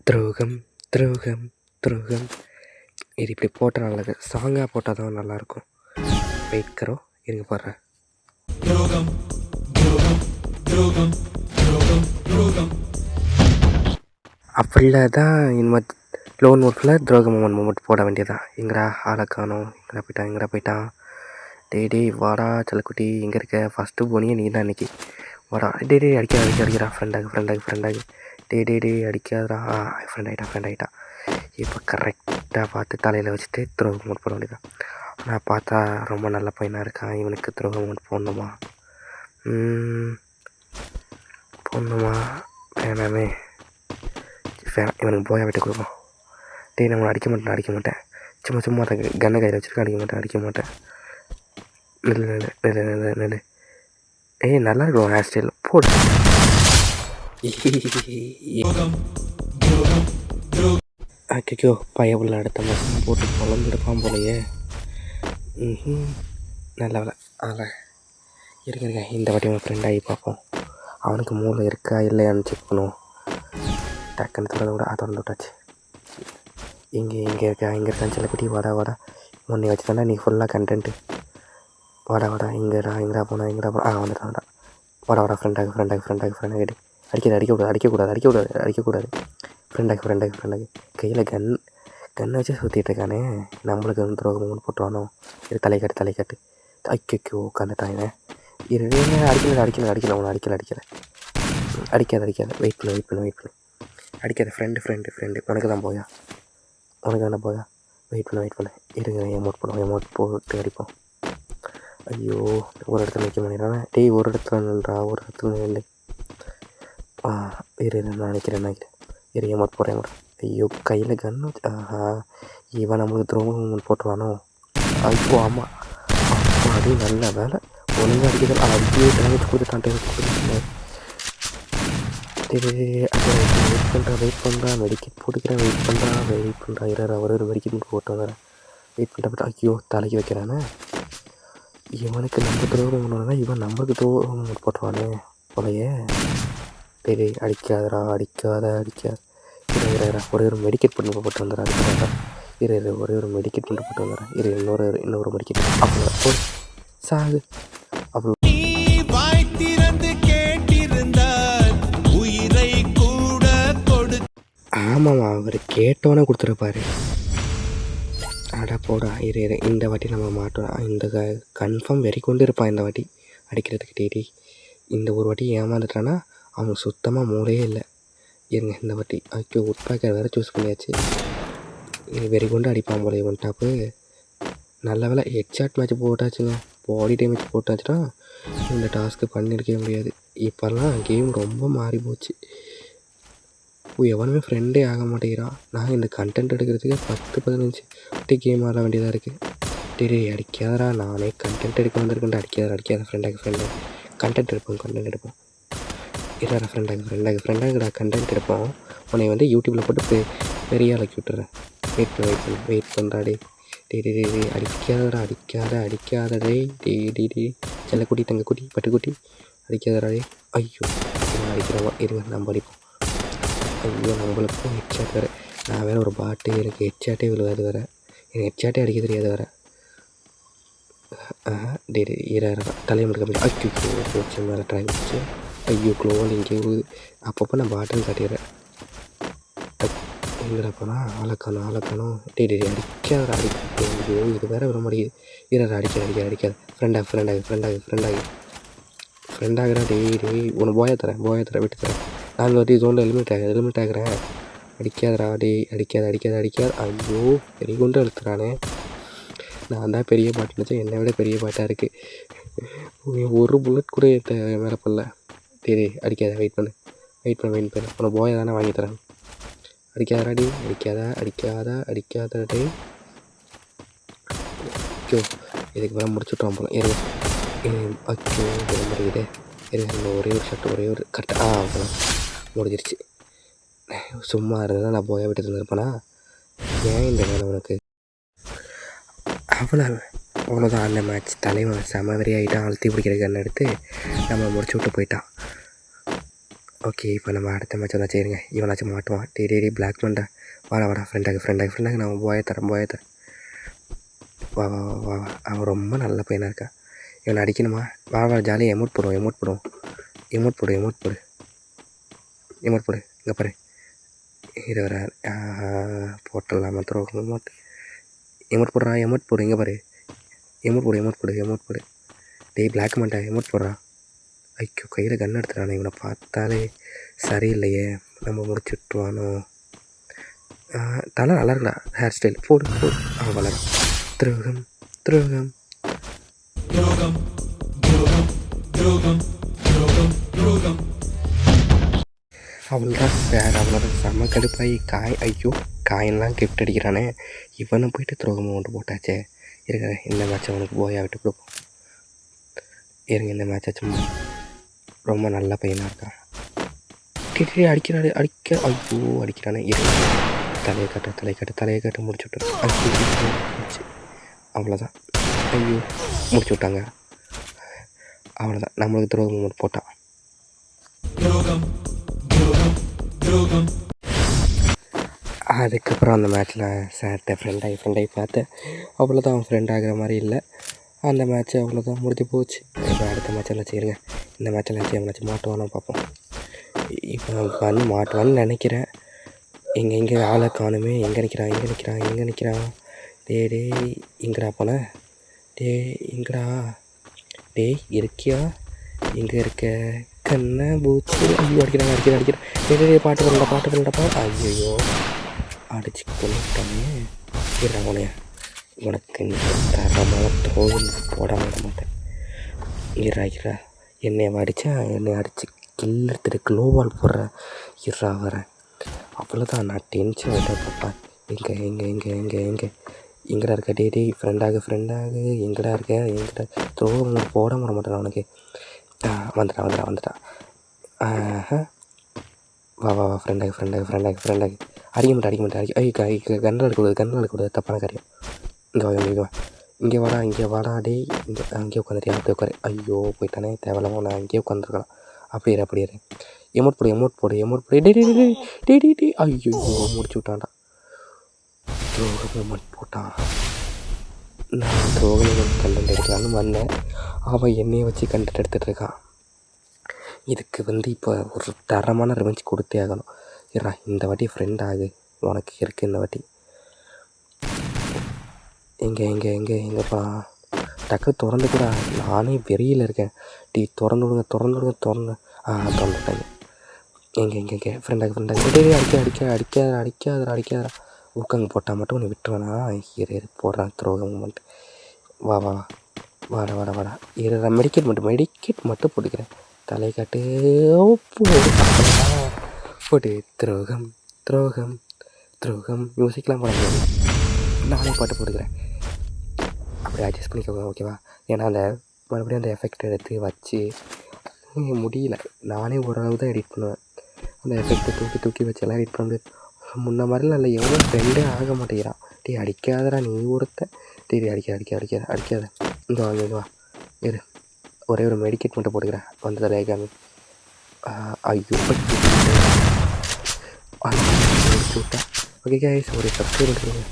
துரோகம் துரோகம் துரோகம். இது இப்படி போட்டால் நல்லது, சாங்காக போட்டால் தான் நல்லாயிருக்கும். வெயிட் கரோ, இருங்க போடுறேன். அப்படில தான் இனிமேல் லோன் ஒர்க்கில் துரோகம் மூமெண்ட் போட வேண்டியதான். எங்கடா ஆளை காணோம், எங்கடா போயிட்டான். டேய் வாடா செல்லக்குட்டி, எங்கே இருக்க? ஃபஸ்ட்டு போனியே நீ தான் இன்றைக்கி. வாடா டே அடிக்கிறா ஃப்ரெண்டாகு. டே அடிக்காதடா. ஃப்ரெண்ட் ஆகிட்டா. இப்போ கரெக்டாக பார்த்து தலையில் வச்சுட்டு துரோகம் மூமெண்ட் போட வேண்டியதான். நான் பார்த்தா ரொம்ப நல்ல பையனாக இருக்கான், இவனுக்கு துரோகம் மூமெண்ட் போடணுமா வேணாமே. இவனுக்கு போயா விட்டு கொடுப்போம். டேய் நான் அடிக்க மாட்டேன். சும்மா தான் கன்னை கையில் வச்சுருக்கேன். அடிக்க மாட்டேன். நெல்லு. ஏய் நல்லா இருக்கும் ஹேர் ஸ்டைல் போடு. அச்சோ பயபுள்ள அடுத்த மாதம் போட்டு குழம்பெடுப்பான் போலையே. நல்ல வேலை அதில் இருக்க. இந்த வாட்டி அவன் ஃப்ரெண்ட் ஆகி பார்ப்போம். அவனுக்கு மூளை இருக்கா இல்லையான்னு செக் பண்ணுவோம். டக்குன்னு திறந்து விட திறந்து விட்டாச்சு. இங்கே இருக்கான்னு செல்லக்குட்டி. வாடா முன்னே வச்சு தானே நீ ஃபுல்லாக கண்டென்ட்டு. வாடா எங்கடா போனா வந்துட்டான். வாடா ஃப்ரெண்டாக அடிக்கக்கூடாது. ஃப்ரெண்டாக கையில் கண்ணை வச்சு சுற்றிட்டு இருக்கானே. நம்மளுக்கு வந்து துரோகம் மூமெண்ட் போட்டுருவானோ. இது தலைக்காட்டு. ஐயோ உட்காந்துட்டாங்க. அடிக்கல. உன்னை அடிக்கல. வெயிட் பண்ணு. அடிக்காத. ஃப்ரெண்டு உனக்கு தான் போயா. வெயிட் பண்ணு. இருங்க எமௌண்ட் போட்டு அடிப்போம். ஐயோ ஒரு இடத்துல நிற்க மாட்டேங்கிறானே. டேய் ஒரு இடத்துல நில்லு. நான் நிற்கிறேன். எமௌண்ட் போடுறேன். ஐயோ கையில் கன்று. இவன் நம்மளுக்கு துரோகம் போட்டுருவானோ. ஐயோ ஆமாம். அது நல்ல வேலை ஒழுங்காக அடிக்கிறது. அடிக்கவே டேமேஜ் கொடுத்துட்டான். வெயிட் பண்ணுறா. மெடிக்கெட் போட்டுக்கிறேன். வெயிட் பண்ணுறா. அவர் ஒரு மெடிக்கெட் போட்டு வந்துடுறேன். வெயிட் பண்ணிட்டு ஐயோ தலைக்கு வைக்கிறானே. இவனுக்கு நம்ம துரோகம் பண்ணணும்னா இவன் நம்மளுக்கு துரோகம் போட்டுருவானே போலையே. டேய் அடிக்காத. ஒரே ஒரு மெடிக்கெட் பண்ணி போட்டு வந்துடுறேன். அதுக்கு ஒரே ஒரு மெடிக்கெட் பண்ணி போட்டு வந்துடுறேன். இன்னொரு மெடிக்கெட் அவ்வளோ சாகு. அவ்வளோ ஆமாம்மா அவர் கேட்டோன்னே கொடுத்துருப்பாரு. அடா போடா. இந்த வாட்டி நம்ம மாட்டோம். இந்த கன்ஃபார்ம் வெறி கொண்டு இருப்பான் இந்த வாட்டி அடிக்கிறதுக்கு. டேடி இந்த ஒரு வாட்டி ஏமாந்துட்டானா அவனுக்கு சுத்தமாக மூளையே இல்லை. இருங்க இந்த வாட்டி ஐயோ உட்பேக்கர் வேறு சூஸ் பண்ணியாச்சு. வெறி கொண்டு அடிப்பான் போல இவன் டாப்பு. நல்ல வேலை ஹெட்ஷாட் மேட்ச் போட்டாச்சுங்க. பாடி டேமேஜ் போட்டாச்சுன்னா இந்த டாஸ்க்கு பண்ணியிருக்கவே முடியாது. இப்போல்லாம் கேம் ரொம்ப மாறி போச்சு. எவனுமே ஃப்ரெண்டே ஆக மாட்டேங்கிறான். நான் இந்த கண்டென்ட் எடுக்கிறதுக்கு 10-15 வாட்டி கேம் ஆட வேண்டியதாக இருக்குது. டேய் அடிக்காதரா. நானே கண்டென்ட் எடுக்க வந்திருக்கேன். அடிக்காத. ஃப்ரெண்டாக கண்டென்ட் எடுப்போம். இருடா ஃப்ரெண்டாகடா கண்டென்ட் எடுப்போம். உன்னை வந்து யூடியூப்பில் போட்டு பெரிய ஆளாக்கி விட்டுறேன். வெயிட் பண்ணுறாடே. டேய் அடிக்காத. டேய் செல்லக்குட்டி தங்கக்குட்டி பட்டுக்குட்டி அடிக்காதடா. ஐயோ அடிக்கிறவா. இருங்க நம்ம அடிப்போம். ஐயோ நம்மளுக்கும் ஹெட்ஷாட் வேறு. நான் வேறு ஒரு பாட்டு, எனக்கு ஹெட்ஷாட்டே விழுவாது வேறு. எனக்கு ஹெட்ஷாட்டே அடிக்க தெரியாது வேறு. தலையை முடிக்க ஐயோ போச்சு மேலே ட்ரை வச்சு. ஐயோ க்ளோவில் இங்கே விழுது. அப்பப்போ நான் பாட்டுன்னு காட்டிடுறேன். எங்கடா போனால் ஆளக்கானோ. டேய் அடிக்காத. ஐயோ இது வேறு விட மாட்டேங்குது. அடிக்காத. ஃப்ரெண்டாகடா. டேய் உன்னை போயா தரேன் விட்டு தரேன். நான் வாட்டி ஜோனில் எலிமினேட் ஆகிறேன். அடிக்காதடா. டேய் அடிக்காத. ஐயோ பெரிய கொண்டு அழுத்துறானே. நான் தான் பெரிய பாட்டு நினச்சேன். என்னை விட பெரிய பாட்டாக இருக்குது. ஒரு புல்லட் கூட மேலே பண்ணல. டேய் அடிக்காத. வெயிட் பண்ணு. உன்னை போயா தானே வாங்கி தரேன். அடிக்காதடா. டேய் அடிக்காத. டேய் ஐயோ இதுக்கு மேலே முடிச்சுட்டோம் போல. ஐயோ முடியுதே. இன்னும் ஒரே ஒரு ஷர்ட் ஒரே ஒரு கரெக்டாக அவ்வளோ முடிஞ்சிருச்சு. சும்மா இருந்தால் நான் போயா விட்டு இருந்திருப்பேனா. ஏன் இந்த வேலை உனக்கு? அவ்வளோதான் அந்த மேட்ச். தலைவன் செம வெறி ஆகிட்டான். அழுத்தி பிடிக்கிற கண்ணை எடுத்து நம்ம முடிச்சு விட்டு போயிட்டான். ஓகே, இப்போ நம்ம அடுத்த மேட்ச் வந்தாச்சு. இருங்க, இவனாச்சும் மாட்டுவான். டே பிளாக் பண்ணா வாடா ஃப்ரெண்டாக நான் போய தரேன். வா வா வா வா வா. அவன் ரொம்ப நல்ல பையனாக இருக்கான். இவனை அடிக்கணுமா? வா ஜாலியாக எமோட் போடு. இங்கே பாரு. இது வர போட்டுடலாமா? எமோட் போடு. இங்கே பாரு. எமோட் போடு. டேய் பிளாக் மண்டா, எமோட் போடுறான். ஐயோ, கையில் கன் எடுத்துட்டானே. இவனை பார்த்தாலே சரியில்லையே. நம்ம முடிச்சு விட்டுருவானோ? தலை நல்லா இருக்கா. ஹேர் ஸ்டைல் போடு. அவன் வளரும். துரோகம். அவள்தான் சார். அவளோட செம்ம கடுப்பாகி காயின்லாம் கிஃப்ட் அடிக்கிறானே. இவனை போயிட்டு துரோகமாக கொண்டு போட்டாச்சே. இருங்க, இந்த மேட்ச்சை அவனுக்கு போயா விட்டு கொடுப்போம். இருங்க, இந்த மேட்சாச்சும் ரொம்ப நல்ல பையனாக இருக்கான். அடிக்கிறானே. இருங்க, தலையை கட்ட முடிச்சு விட்டுரு. அவ்வளோதான். முடிச்சு விட்டாங்க. அவ்வளோதான், நம்மளுக்கு துரோகம் போட்டான். அதுக்கப்புறம் அந்த மேட்ச்சில் சார்கிட்ட ஃப்ரெண்டாகி பார்த்தேன். அவ்வளோதான், அவன் ஃப்ரெண்ட் ஆகிற மாதிரி இல்லை. அந்த மேட்ச்சு அவ்வளோதான், முடிஞ்சு போச்சு. இப்போ அடுத்த மேட்ச் என்ன செய்யுங்க. இந்த மேட்ச்சில் எவனாச்சும் மாட்டுவானோ பார்ப்போம். இப்போ மாட்டுவான்னு நினைக்கிறேன். எங்கே ஆளை காணுமே. எங்கே நிற்கிறான்? டேய் எங்கடா போன? டேய் இருக்கியா? எங்கே இருக்க? கண்ணை பூச்சி. ஐயோ, அடிக்கிறான். பாட்டு பண்ணலப்பா. ஐயோ, அடிச்சு கொண்டுட்டானே. உனைய உனக்கு தரமான தோல் போட மாட்டேன். இரா என்னை அடித்து கில்லெடுத்துட்டு க்ளோவால் போடுற. வரேன். அவ்வளோதான், நான் டென்ஷன் ஆகிட்டேன். பாப்பா எங்கடா இருக்க? டேய் ஃப்ரெண்டாக எங்கடா இருக்க? துரோகம் போட மாட்டேன் அவனுக்கு. வந்துட்டான். வா ஃப்ரெண்டாக அடிக்க மாட்டேன். கன்னில் எடுக்கக்கூடாது. தப்பான காரியம். இங்கே வாடா. டேய் அங்கேயே உட்காந்துட்டியா? அப்படியே உட்காரு. ஐயோ போயிட்டானே, தேவையில்லாமல் நான் அங்கேயே உட்காந்துருக்கலாம். அப்படியே எமோட் போடு. டேய் ஐயோ, முடிச்சு விட்டான்டா. துரோகம் போட்டான். நான் துரோகம் கண்டென்ட் எடுக்கலான்னு வந்தேன். அவன் என்னையை வச்சு கண்டென்ட் எடுத்துகிட்டு இருக்கான். இதுக்கு இப்போ ஒரு தரமான ரிவெஞ்ச் கொடுத்தே ஆகணும். இந்த வாட்டி ஃப்ரெண்ட் ஆகு, உனக்கு இருக்குது இந்த வாட்டி. எங்கேப்பா? டக்கு திறந்து கூட. நானே வெறியில் இருக்கேன். திறந்து விடுங்க. திறந்துட்டாங்க. எங்கே ஃப்ரெண்டாக அடிக்காதடா. ஊக்கங்க போட்டால் மட்டும் உன்னை விட்டுருவேனா? போடுறான் துரோகம் மூமெண்ட். வாடா. மெடிக்கெட் மட்டும் போட்டுக்கிறேன். தலை காட்டு போட்டு. துரோகம் மியூசிக்லாம் போட முடியாது. நானே பாட்டு போட்டுக்கிறேன். அப்படியே அட்ஜஸ்ட் பண்ணிக்கோங்க, ஓகேவா? ஏன்னா மறுபடியும் அந்த எஃபெக்ட் எடுத்து வச்சு முடியல. நானே ஓரளவு தான் எடிட் பண்ணுவேன். அந்த எஃபெக்ட்டை தூக்கி வச்செல்லாம் எடிட் பண்ண முடியாது. முன்ன மாதிரிலாம் இல்லை. எவ்வளோ ஃப்ரெண்டே ஆக மாட்டேங்கிறான். அடிக்காதடா நீ ஒருத்தன். அடிக்காத. இங்கே வா. ஒரே ஒரு மெடிக்கெட் மட்டும் போட்டுக்கிறேன். வந்து தலையை காமி. ஐயோ விட்டேன். ஓகே கைஸ், ஒரு சப்ஸ்கிரைப் பண்ணுறீங்க.